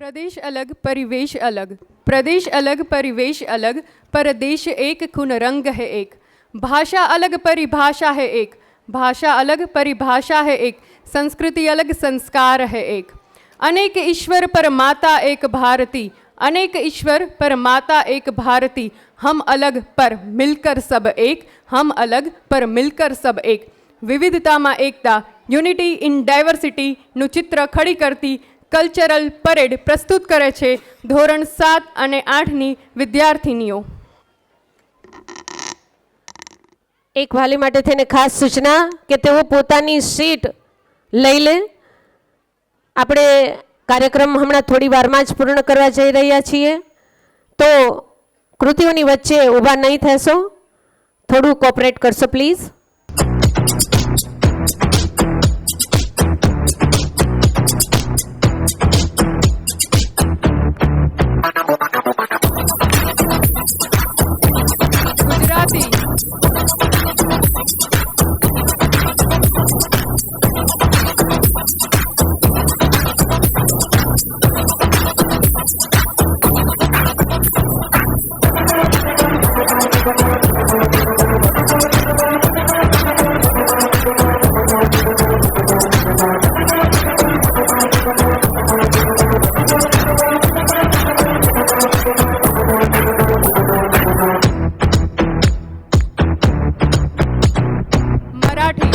प्रदेश अलग परिवेश अलग, प्रदेश अलग परिवेश अलग, पर देश एक खून रंग है एक। भाषा अलग परिभाषा है एक, भाषा अलग परिभाषा है एक, संस्कृति अलग संस्कार है एक। अनेक ईश्वर पर माता एक भारती, अनेक ईश्वर पर माता एक भारती, हम अलग पर मिलकर सब एक, हम अलग पर मिलकर सब एक। विविधताમાં એકતા, યુનિટી ઇન ડાયવર્સિટીનું ચિત્ર ખડી કરતી કલ્ચરલ પરેડ પ્રસ્તુત કરે છે ધોરણ 7 અને 8ની વિદ્યાર્થીનીઓ। એક વાલી માટે થઈને ખાસ સૂચના કે તેઓ પોતાની સીટ લઈ લે। આપણે કાર્યક્રમ હમણાં થોડી વારમાં જ પૂર્ણ કરવા જઈ રહ્યા છીએ, તો કૃતિઓની વચ્ચે ઊભા નહીં થશો, થોડું કોઓપરેટ કરશો પ્લીઝ। ગુજરાતી, મરાઠી,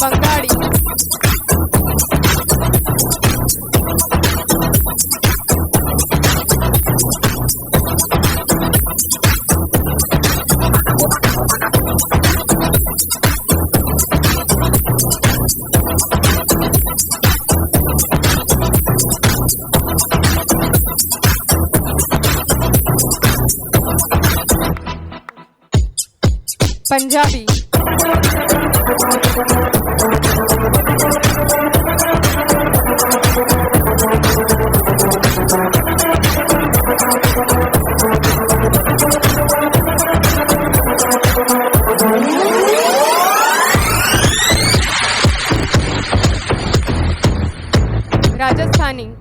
બંગાળી, પંજાબી, રાજસ્થાની,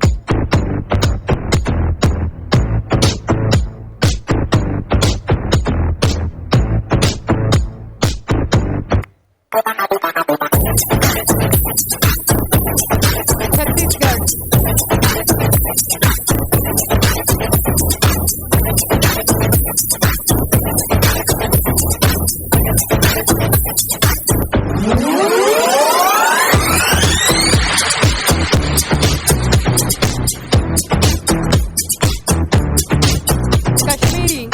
છત્તીસગઢ, કશ્મીરી,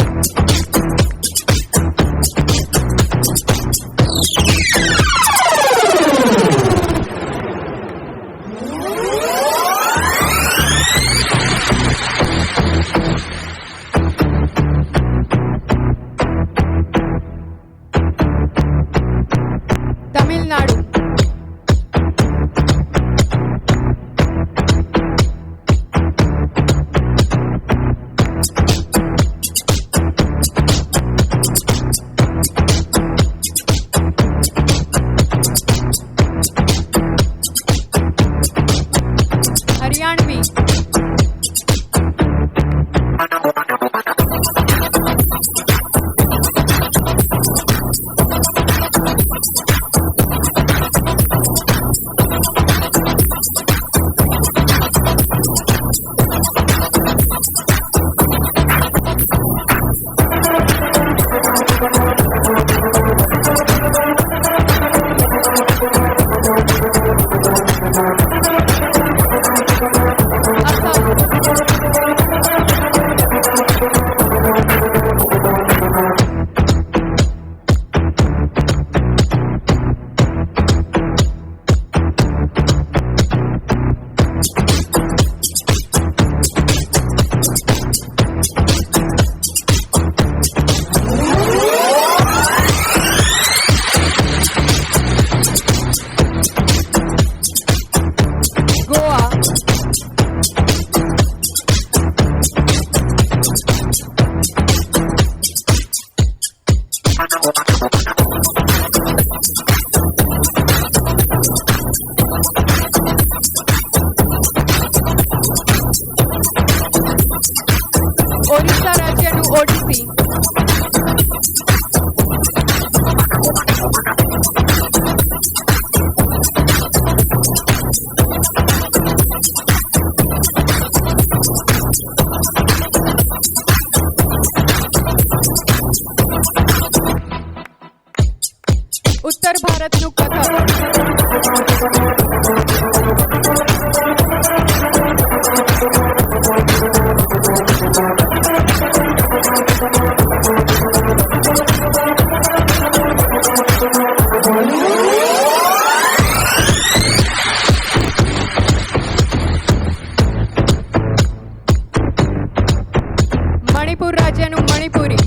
તમિલનાડુ, હરિયાણવી, ઓરિસ્સા રાજ્યનું ઓડિસી, ઉત્તર ભારતનું મણિપુર રાજ્યનું મણિપુરી,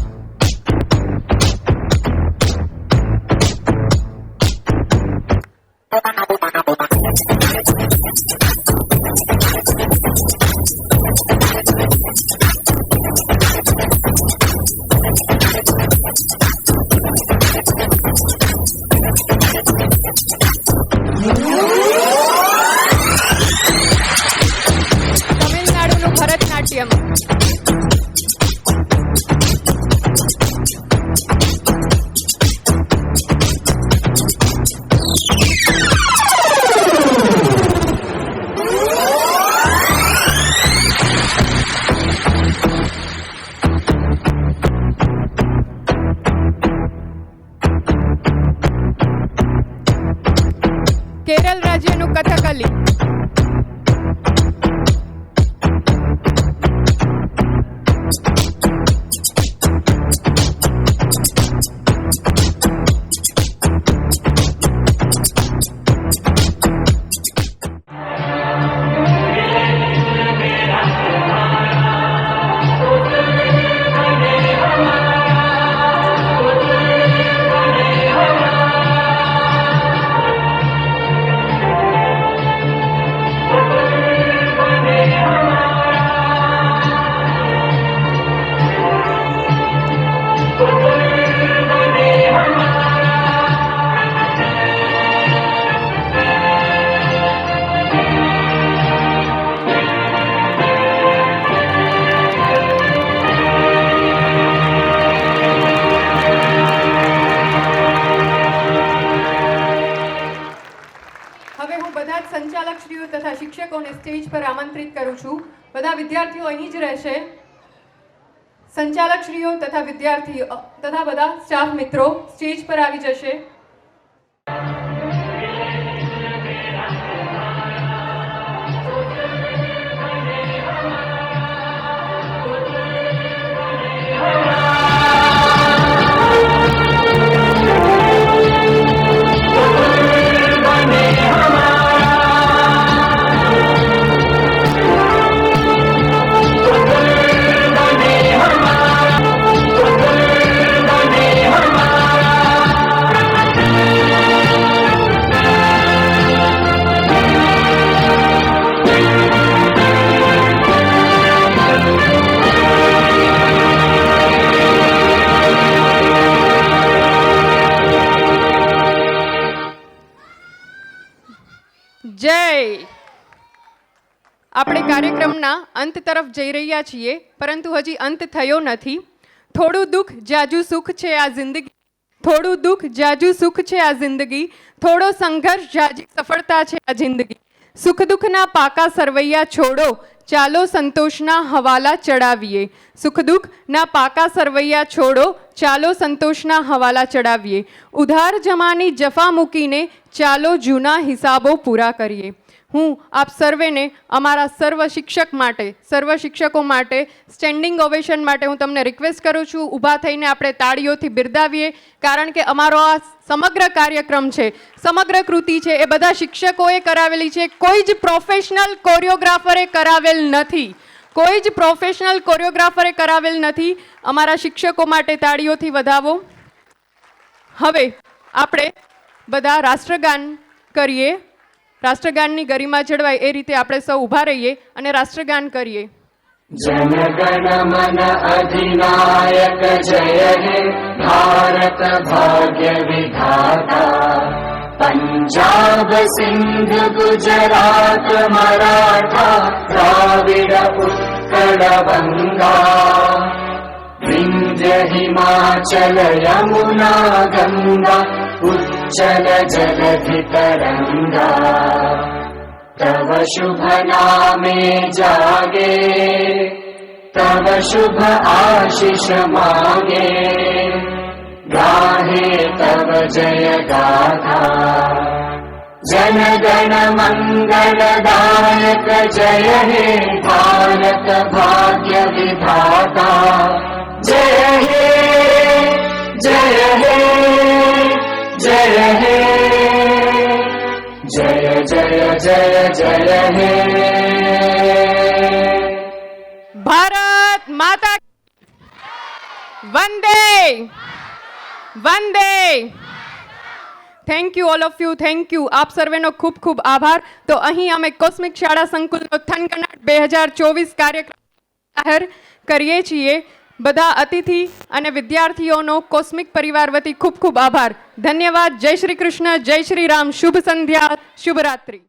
તમિલનાડુનું ભરતનાટ્યમ, કેરળ રાજ્યનું કથકલી, સંચાલકશ્રીઓ તથા શિક્ષકોને સ્ટેજ પર આમંત્રિત કરું છું. બધા વિદ્યાર્થીઓ અહીં જ રહેશે. સંચાલકશ્રીઓ તથા વિદ્યાર્થીઓ તથા બધા સ્ટાફ મિત્રો સ્ટેજ પર આવી જશે. જય. આપણે કાર્યક્રમના અંત તરફ જઈ રહ્યા છીએ, પરંતુ હજી અંત થયો નથી. થોડું દુઃખ જાજુ સુખ છે આ જિંદગી, થોડું દુઃખ જાજુ સુખ છે આ જિંદગી, થોડો સંઘર્ષ જાજી સફળતા છે આ જિંદગી. સુખ દુઃખના પાકા સરવૈયા છોડો, ચાલો સંતોષના હવાલા ચડાવીએ. સુખ દુઃખના પાકા સરવૈયા છોડો, ચાલો સંતોષના હવાલા ચડાવીએ. ઉધાર જમાની જફા મૂકીને ચાલો જૂના હિસાબો પૂરા કરીએ. હું આપ સર્વેને અમારા સર્વ શિક્ષક માટે, સર્વ શિક્ષકો માટે સ્ટેન્ડિંગ ઓવેશન માટે હું તમને રિક્વેસ્ટ કરું છું. ઊભા થઈને આપણે તાળીઓથી બિરદાવીએ, કારણ કે અમારો આ સમગ્ર કાર્યક્રમ છે, સમગ્ર કૃતિ છે, એ બધા શિક્ષકોએ કરાવેલી છે. કોઈ જ પ્રોફેશનલ કોરિયોગ્રાફરે કરાવેલ નથી, કોઈ જ પ્રોફેશનલ કોરિયોગ્રાફરે કરાવેલ નથી. અમારા શિક્ષકો માટે તાળીઓથી વધાવો. હવે આપણે બધા રાષ્ટ્રગાન કરીએ. રાષ્ટ્રગાનની ગરિમા જળવાય એ રીતે આપણે સૌ ઊભા રહીએ અને રાષ્ટ્રગાન કરીએ. जनगण मन अधिनायक जय हे भारत भाग्य विधाता, पंजाब सिंध गुजरात मराठा द्राविड उत्कल बंगा, हिमाचल यमुना गंगा उच्चल जलधि तरंगा तव शुभ नामे जागे तव शुभ आशीष मांगे गाहे तव जय गाथा जन गण मंगलदायक जय हे भारत भाग्य विधाता जय हे जय हे जय हे जय जय जय जय हे ભારત માતા વંદે વંદે. Thank you all of you, thank you. આપ સર્વેનો ખૂબ ખૂબ આભાર. તો અહીં અમે કોસ્મિક શાળા સંકુલનો થનગનાટ 2024 કાર્યક્રમ જાહેર કરીએ છીએ. બધા અતિથિ અને વિદ્યાર્થીઓનો કોસ્મિક પરિવાર વતી ખૂબ ખૂબ આભાર. ધન્યવાદ. જય શ્રી કૃષ્ણ, જય શ્રી રામ. શુભ સંધ્યા, શુભરાત્રી.